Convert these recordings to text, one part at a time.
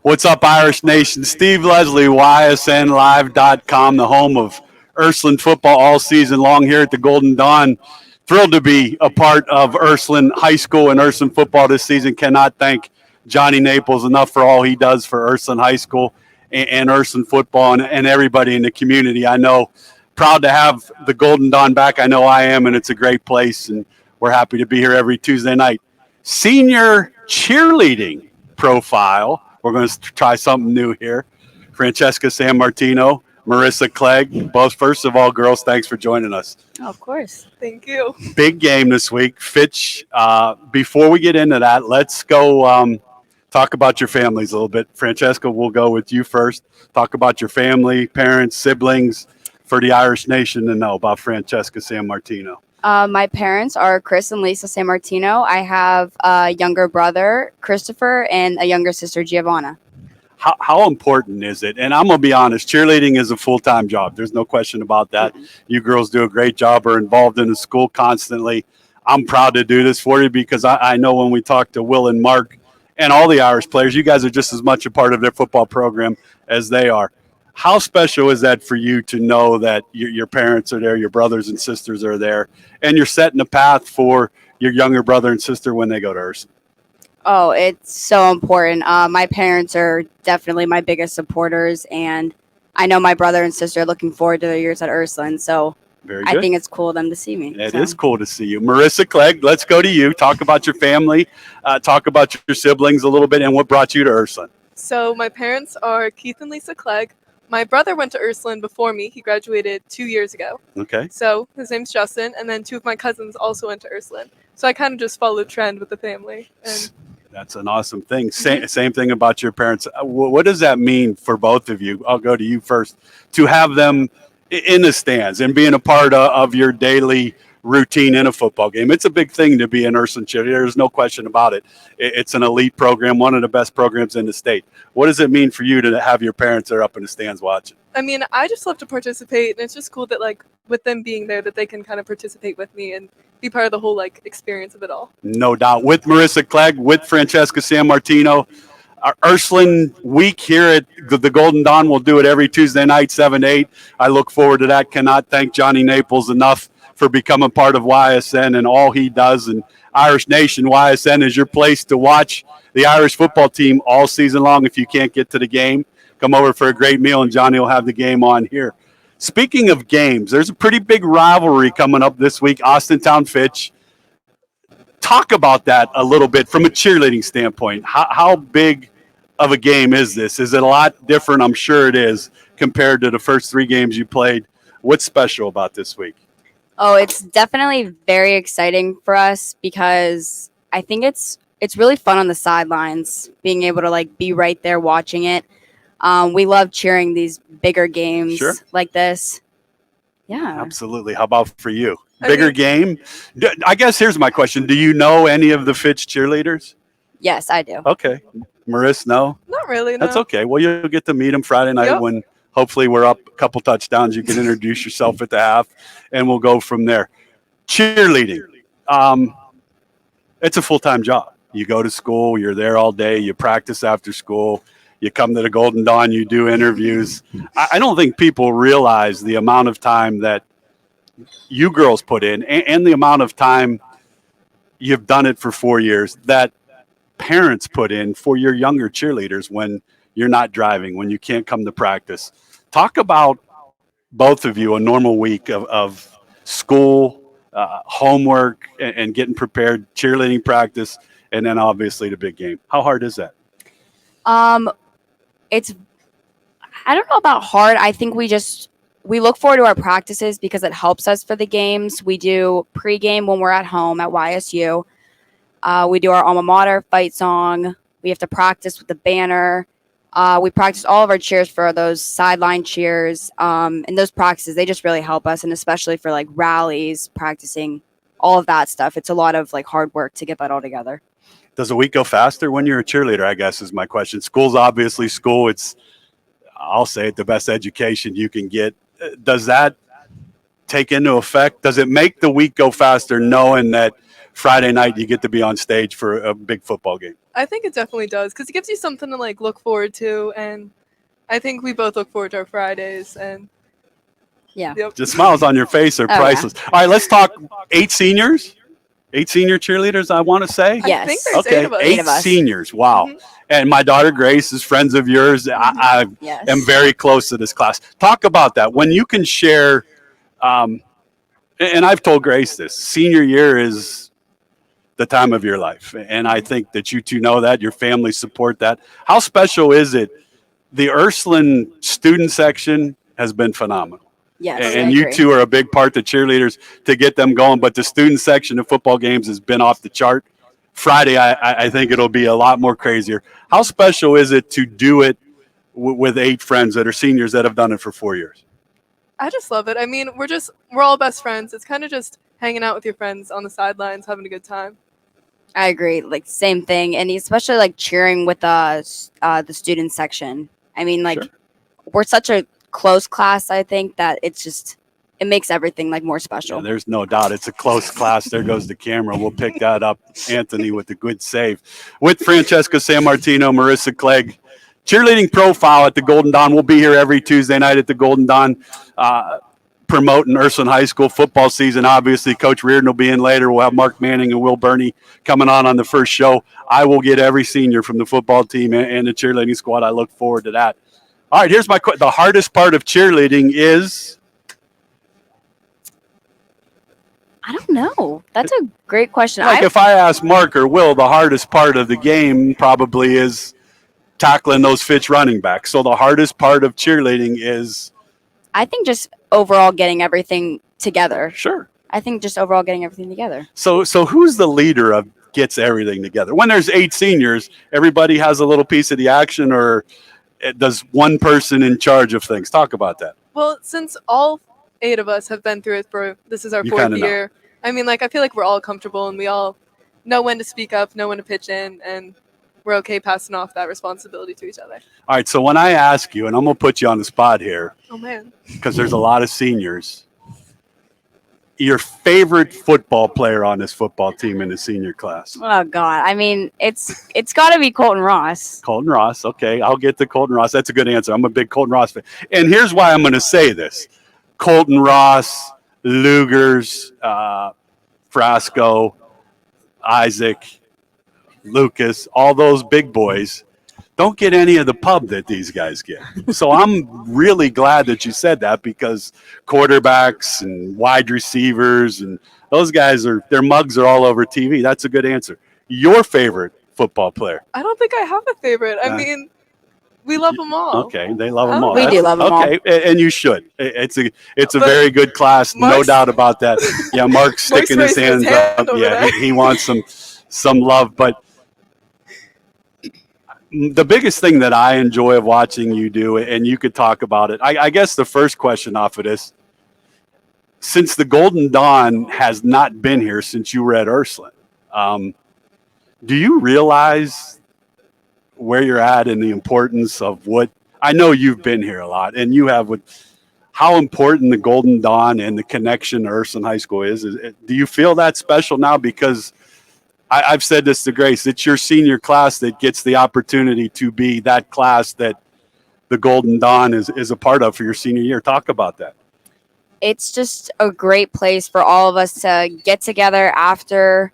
What's up, Irish Nation? Steve Leslie, YSNLive.com, the home of Ursuline football all season long here at the Golden Dawn. Thrilled to be a part of Ursuline High School and Ursuline football this season. Cannot thank Johnny Naples enough for all he does for Ursuline High School and Ursuline football and everybody in the community. I know, proud to have the Golden Dawn back. I know I am, and it's a great place, and we're happy to be here every Tuesday night. Senior cheerleading profile. We're going to try something new here. Francesca Sammartino, Marissa Clegg. Both, first of all, girls, thanks for joining us. Oh, of course. Thank you. Big game this week. Fitch, before we get into that, let's go talk about your families a little bit. Francesca, we'll go with you first. Talk about your family, parents, siblings, for the Irish Nation to know about Francesca Sammartino. My parents are Chris and Lisa Sammartino. I have a younger brother, Christopher, and a younger sister, Giovanna. How important is it? And I'm going to be honest, cheerleading is a full-time job. There's no question about that. You girls do a great job, are involved in the school constantly. I'm proud to do this for you because I know when we talk to Will and Mark and all the Irish players, you guys are just as much a part of their football program as they are. How special is that for you to know that your parents are there, your brothers and sisters are there, and you're setting a path for your younger brother and sister when they go to Ursuline? Oh, it's so important. My parents are definitely my biggest supporters, and I know my brother and sister are looking forward to their years at Ursuline, so Very good. I think it's cool of them to see me. It is cool to see you. Marissa Clegg, let's go to you. Talk about your family, talk about your siblings a little bit, and what brought you to Ursuline. So my parents are Keith and Lisa Clegg. My brother went to Ursuline before me. He graduated 2 years ago. Okay. So his name's Justin, and then two of my cousins also went to Ursuline. So I kind of just followed trend with the family. And That's an awesome thing. Same thing about your parents. What does that mean for both of you? I'll go to you first. To have them in the stands and being a part of your daily routine in a football game. It's a big thing to be an Ursuline cheerleader. There's no question about it. It's an elite program, one of the best programs in the state. What does it mean for you to have your parents that are up in the stands watching? I mean, I just love to participate, and it's just cool that, like, with them being there, that they can kind of participate with me and be part of the whole, like, experience of it all. No doubt. With Marissa Clegg, with Francesca Sammartino, our Ursuline week here at the Golden Dawn, we'll do it every Tuesday night, 7 to 8. I look forward to that. Cannot thank Johnny Naples enough for becoming part of YSN and all he does. And Irish Nation, YSN is your place to watch the Irish football team all season long. If you can't get to the game, come over for a great meal, and Johnny will have the game on here. Speaking of games, there's a pretty big rivalry coming up this week, Austintown Fitch. Talk about that a little bit from a cheerleading standpoint. How big of a game is this? Is it a lot different? I'm sure it is compared to the first three games you played. What's special about this week? Oh, it's definitely very exciting for us because I think it's really fun on the sidelines, being able to, like, be right there watching it. We love cheering these bigger games like this. Yeah. Absolutely. How about for you? Bigger game? I guess here's my question. Do you know any of the Fitch cheerleaders? Yes, I do. Okay. Marissa, no? Not really, no. That's okay. Well, you'll get to meet them Friday night when hopefully we're up a couple touchdowns. You can introduce yourself at the half, and we'll go from there. Cheerleading. It's a full-time job. You go to school. You're there all day. You practice after school. You come to the Golden Dawn. You do interviews. I don't think people realize the amount of time that you girls put in and the amount of time you've done it for 4 years that parents put in for your younger cheerleaders when you're not driving, when you can't come to practice. Talk about, both of you, a normal week of school, homework, and getting prepared, cheerleading practice, and then obviously the big game. How hard is that? I don't know about hard. I think we look forward to our practices because it helps us for the games. We do pregame when we're at home at YSU. We do our alma mater fight song. We have to practice with the banner. We practice all of our cheers for those sideline cheers. And those practices, they just really help us. And especially for, like, rallies, practicing all of that stuff. It's a lot of, like, hard work to get that all together. Does a week go faster when you're a cheerleader, I guess, is my question. School's obviously school. It's, I'll say it, the best education you can get. Does that take into effect? Does it make the week go faster knowing that Friday night you get to be on stage for a big football game? I think it definitely does because it gives you something to like look forward to, and I think we both look forward to our Fridays. And Yeah. yep. The smiles on your face are Oh, yeah. priceless. All right, let's talk 8 seniors. 8 senior cheerleaders, I want to say. Yes. I think there's Okay, 8 of us. 8 of us. seniors. Wow. Mhm. And my daughter Grace is friends of yours. I Yes. am very close to this class. Talk about that. When you can share, and I've told Grace this, senior year is the time of your life. And I think that you two know that, your family support that. How special is it? The Ursuline student section has been phenomenal. Yes. I And you agree. two are a big part, the cheerleaders, to get them going. But the student section of football games has been off the chart. Friday, I think it'll be a lot more crazier. How special is it to do it with 8 friends that are seniors that have done it for 4 years? I just love it. I mean, we're all best friends. It's kind of just hanging out with your friends on the sidelines, having a good time. I agree. Like same thing, and especially like cheering with the student section. I mean, like Sure. we're such a close class. I think that it makes everything like more Yeah, special. there's no doubt. It's a close class. There goes the camera. We'll pick that up. Anthony with the good save. With Francesca Sammartino, Marissa Clegg. Cheerleading profile at the Golden Dawn. We'll be here every Tuesday night at the Golden Dawn promoting Ursuline High School football season. Obviously, Coach Reardon will be in later. We'll have Mark Manning and Will Burney coming on the first show. I will get every senior from the football team and the cheerleading squad. I look forward to that. All right, here's my question. The hardest part of cheerleading is? I don't know. That's a great question. Like if I ask Mark or Will, the hardest part of the game probably is tackling those Fitch running backs. So the hardest part of cheerleading is? I think just overall getting everything together. Sure. I think just overall getting everything together. So who's the leader of gets everything together? When there's 8 seniors, everybody has a little piece of the action, or does one person in charge of things? Talk about that. Well, since all 8 of us have been through it this is our You 4th kinda know. year. I mean, like I feel like we're all comfortable and we all know when to speak up, know when to pitch in, and we're okay passing off that responsibility to each other. All right, so when I ask you, and I'm going to put you on the spot here Oh man. because there's a lot of seniors, your favorite football player on this football team in the senior class? Oh God. I mean, it's got to be Colton Ross. Colton Ross. Okay, I'll get to Colton Ross. That's a good answer. I'm a big Colton Ross fan. And here's why I'm going to say this. Colton Ross, Lugers, Frasco, Isaac, Lucas, all those big boys don't get any of the pub that these guys get. So I'm really glad that you said that, because quarterbacks and wide receivers and those guys their mugs are all over TV. That's a good answer. Your favorite football player? I don't think I have a favorite. I mean, we love them all. Okay, they love them all. We do love them all. Okay, and you should. It's a But very good class, no Mark's- doubt about that. Yeah, Mark's sticking his raising his hands up. hand over Yeah, there. he wants some love. But the biggest thing that I enjoy of watching you do, and you could talk about it, I guess the first question off of this, since the Golden Dawn has not been here since you were at Ursuline, do you realize where you're at and the importance of what? I know you've been here a lot, and you have, with how important the Golden Dawn and the connection to Ursuline High School is. Do you feel that special now? Because I've said this to Grace, it's your senior class that gets the opportunity to be that class that the Golden Dawn is a part of for your senior year. Talk about that. It's just a great place for all of us to get together after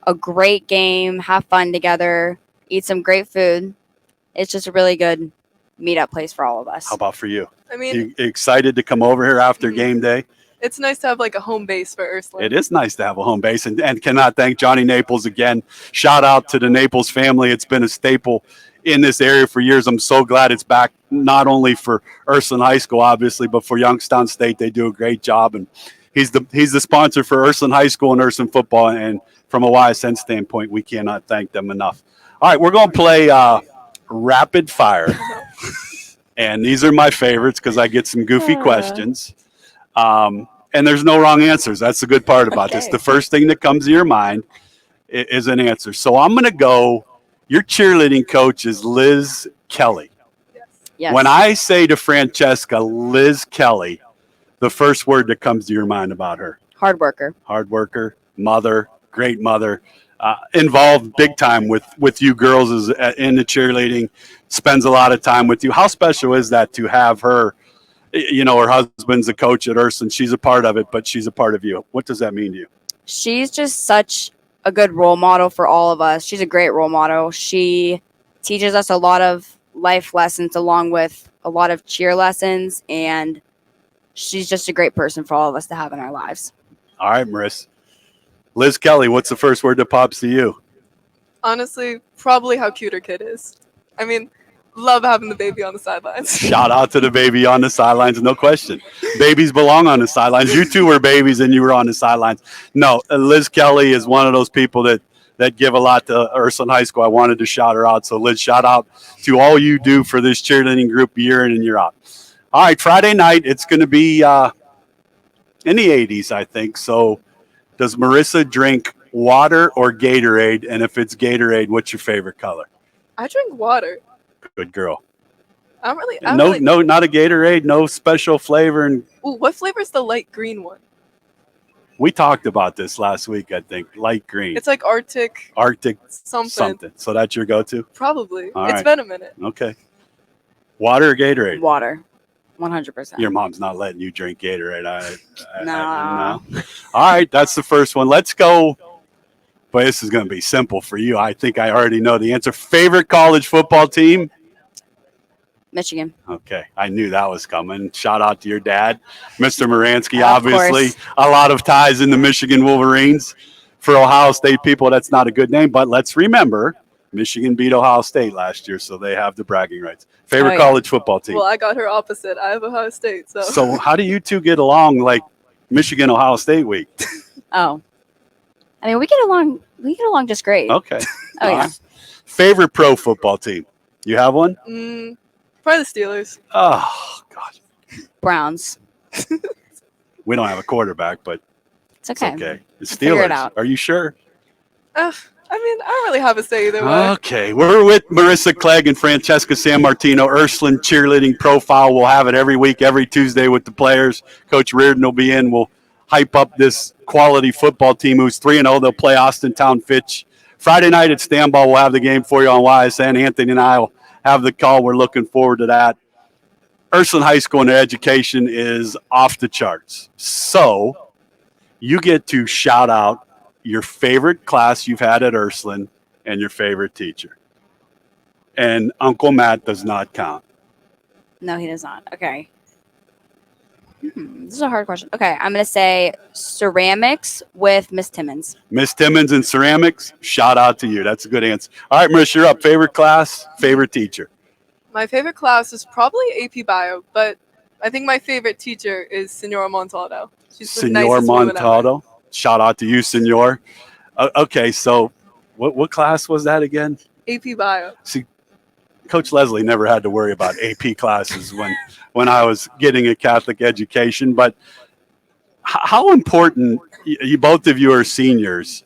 a great game, have fun together, eat some great food. It's just a really good meetup place for all of us. How about for you? I mean, You excited to come over here after game day? it's nice to have like a home base for Ursuline. It is nice to have a home base, and cannot thank Johnny Naples again. Shout out to the Naples family. It's been a staple in this area for years. I'm so glad it's back, not only for Ursuline High School, obviously, but for Youngstown State. They do a great job, and he's the sponsor for Ursuline High School and Ursuline football. And from a YSN standpoint, we cannot thank them enough. All right, we're going to play rapid fire, and these are my favorites because I get some goofy questions. And there's no wrong answers. That's the good part about this. Okay. The first thing that comes to your mind is an answer. So I'm going to go, your cheerleading coach is Liz Kelly. Yes. When I say to Francesca, Liz Kelly, the first word that comes to your mind about her? Hard worker. Hard worker, mother, great mother, involved big time with you girls in the cheerleading, spends a lot of time with you. How special is that to have her? Her husband's a coach at Ursuline. She's a part of it, but she's a part of you. What does that mean to you? She's just such a good role model for all of us. She's a great role model. She teaches us a lot of life lessons along with a lot of cheer lessons, and she's just a great person for all of us to have in our lives. All right, Marissa. Liz Kelly, what's the first word that pops to you? Honestly, probably how cute her kid is. I mean, love having the baby on the sidelines. Shout out to the baby on the sidelines, no question. Babies belong on the sidelines. You two were babies and you were on the sidelines. No, Liz Kelly is one of those people that give a lot to Ursuline High School. I wanted to shout her out. So, Liz, shout out to all you do for this cheerleading group year in and year out. All right, Friday night, it's going to be in the 80s, I think. So, does Marissa drink water or Gatorade? And if it's Gatorade, what's your favorite color? I drink water. Good girl. I don't really. No, not a Gatorade. No special flavor. And Ooh, what flavor is the light green one? we talked about this last week. I think light green. It's like Arctic something. So that's your go-to. Probably. All It's right. been a minute. Okay. Water or Gatorade? Water, 100%. Your mom's not letting you drink Gatorade. No. No. All right, that's the first one. Let's go. But this is going to be simple for you. I think I already know the answer. Favorite college football team? Michigan. Okay, I knew that was coming. Shout out to your dad, Mr. Moransky. Of Obviously, course. a lot of ties in the Michigan Wolverines. For Ohio State people, that's not a good name. But let's remember, Michigan beat Ohio State last year, so they have the bragging rights. Favorite Oh, yeah. college football team? Well, I got her opposite. I have Ohio State, so. So how do you two get along like Michigan Ohio State week? Oh, I mean, we get along. We get along just great. Okay. Oh All yeah. right. Favorite pro football team? You have one? Probably the Steelers. Oh God, Browns. we don't have a quarterback, but It's okay. it's okay. The figure it Steelers. out. Are you sure? I mean, I don't really have a say either way. Okay, we're with Marissa Clegg and Francesca Sammartino. Ursuline cheerleading profile. We'll have it every week, every Tuesday with the players. Coach Reardon will be in. We'll hype up this quality football team who's 3-0. They'll play Austintown Fitch. Friday night at Stanball, we'll have the game for you on YSN. Anthony and I will have the call. We're looking forward to that. Ursuline High School and their education is off the charts. So you get to shout out your favorite class you've had at Ursuline and your favorite teacher. And Uncle Matt does not count. No, he does not. Okay. This is a hard question. Okay, I'm gonna say ceramics with Miss Timmons. Miss Timmons and ceramics, shout out to you. That's a good answer. All right, Marissa, you're up. Favorite class, favorite teacher. My favorite class is probably AP Bio, but I think my favorite teacher is Senora Montaldo. She's the Senor nicest woman ever. Montaldo. Shout out to you, Senor. Okay, so what class was that again? AP Bio. See, Coach Leslie never had to worry about AP classes when I was getting a Catholic education. But how important, you both of you are seniors,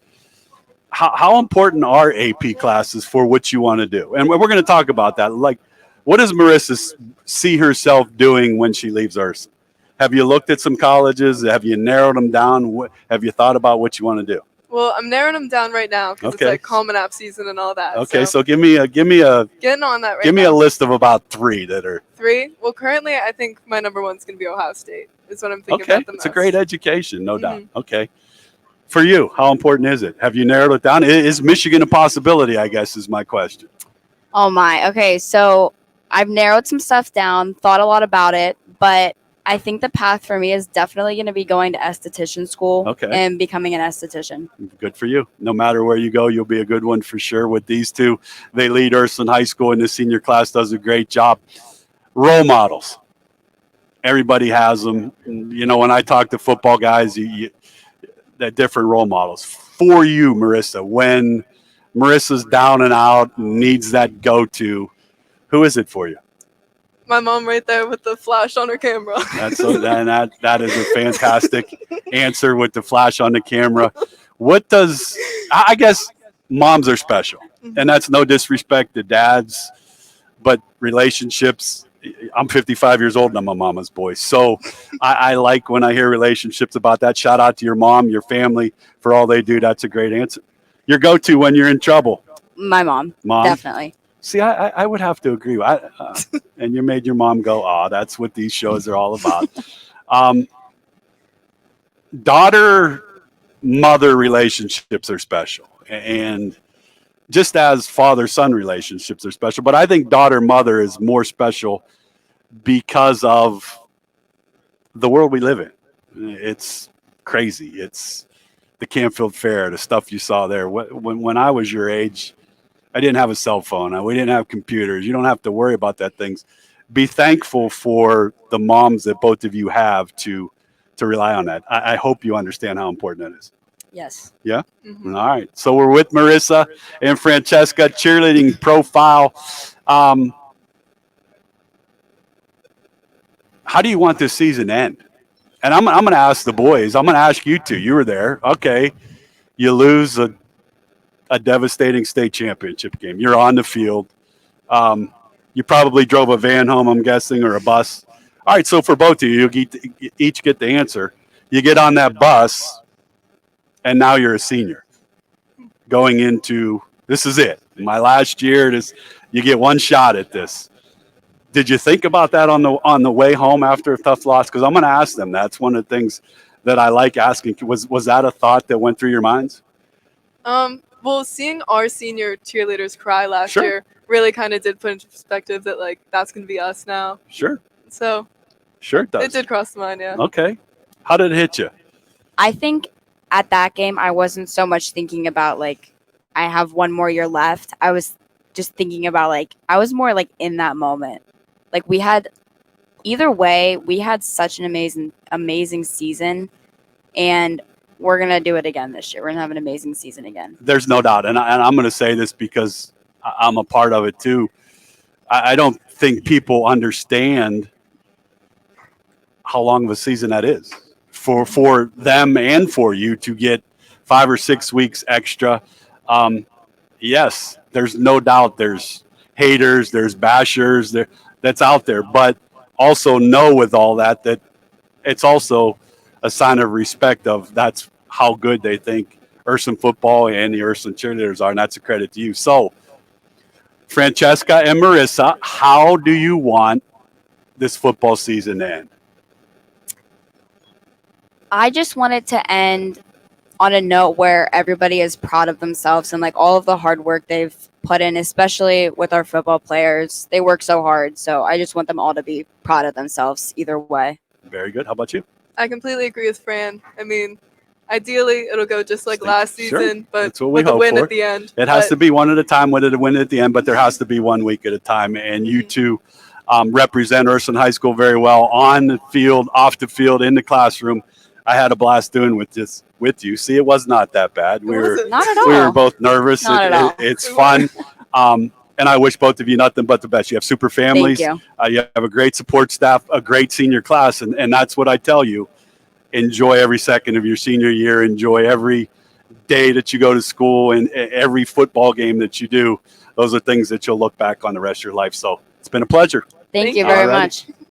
how important are AP classes for what you want to do? And we're going to talk about that. Like, what does Marissa see herself doing when she leaves Ursuline? Have you looked at some colleges? Have you narrowed them down? Have you thought about what you want to do? Well, I'm narrowing them down right now because Okay. it's like Common App season and all that. Okay, so give me a getting on that right give me now. a list of about 3 that are 3. Well, currently, I think my number 1's going to be Ohio State. Is what I'm thinking okay. about the most. It's a great education, no doubt. Mhm. Okay, for you, how important is it? Have you narrowed it down? Is Michigan a possibility? I guess is my question. Oh my. Okay, so I've narrowed some stuff down, thought a lot about it, but I think the path for me is definitely going to be going to esthetician school Okay. and becoming an esthetician. Good for you. No matter where you go, you'll be a good one for sure. With these two, they lead Ursuline High School, and the senior class does a great job. Role models. Everybody has them. You know, when I talk to football guys, they're different role models. For you, Marissa, when Marissa's down and out, needs that go-to, who is it for you? My mom right there with the flash on her camera. That is a fantastic answer with the flash on the camera. What does, I guess moms are special, and that's no disrespect to dads, but relationships I'm 55 years old and I'm a mama's boy. So I like when I hear relationships about that. Shout out to your mom, your family for all they do. That's a great answer. Your go-to when you're in trouble. My mom. Mom? Definitely. See, I would have to agree. And you made your mom go, oh, that's what these shows are all about. Daughter-mother relationships are special. And just as father-son relationships are special. But I think daughter-mother is more special because of the world we live in. It's crazy. It's the Canfield Fair, the stuff you saw there. When I was your age, I didn't have a cell phone. We didn't have computers. You don't have to worry about that things. Be thankful for the moms that both of you have to rely on that. I hope you understand how important that is. Yes. Yeah? Mhm. All right. So we're with Marissa and Francesca, cheerleading profile. How do you want this season to end? And I'm going to ask the boys. I'm going to ask you two. You were there. Okay. You lose a devastating state championship game. You're on the field. You probably drove a van home, I'm guessing, or a bus. All right. So for both of you, each get the answer. You get on that bus, and now you're a senior going into this is it. My last year. You get one shot at this. Did you think about that on the way home after a tough loss? Because I'm going to ask them. That's one of the things that I like asking. Was that a thought that went through your minds? Well, seeing our senior cheerleaders cry last Sure. year really kind of did put into perspective that like that's gonna be us now. Sure. So Sure it does. it did cross the mind, yeah. Okay. How did it hit you? I think at that game, I wasn't so much thinking about like, I have one more year left. I was just thinking about like, I was more like in that moment. Like either way, we had such an amazing season, and we're going to do it again this year. We're going to have an amazing season again. There's no doubt. And I'm going to say this because I'm a part of it too. I don't think people understand how long of a season that is for them and for you to get 5 or 6 weeks extra. Yes, there's no doubt there's haters, there's bashers that's out there, but also know with all that it's also a sign of respect of that's how good they think Ursuline football and the Ursuline cheerleaders are, and that's a credit to you. So, Francesca and Marissa, how do you want this football season to end? I just want it to end on a note where everybody is proud of themselves and like all of the hard work they've put in, especially with our football players. They work so hard. So I just want them all to be proud of themselves either way. Very good. How about you? I completely agree with Fran. I mean, ideally it'll go just like last Sure. season, but That's what we with a hope win for. at the end. It has to be one at a time with a win at the end, but there has to be 1 week at a time. And you two represent Ursuline High School very well on the field, off the field, in the classroom. I had a blast doing with you. See, it was not that bad. It wasn't. Not at all. We were both nervous. Not at all. It's fun. And I wish both of you nothing but the best. You have super families. Thank you. You have a great support staff, a great senior class. And that's what I tell you. Enjoy every second of your senior year. Enjoy every day that you go to school and every football game that you do. Those are things that you'll look back on the rest of your life. So it's been a pleasure. Thank you Thank very you. much.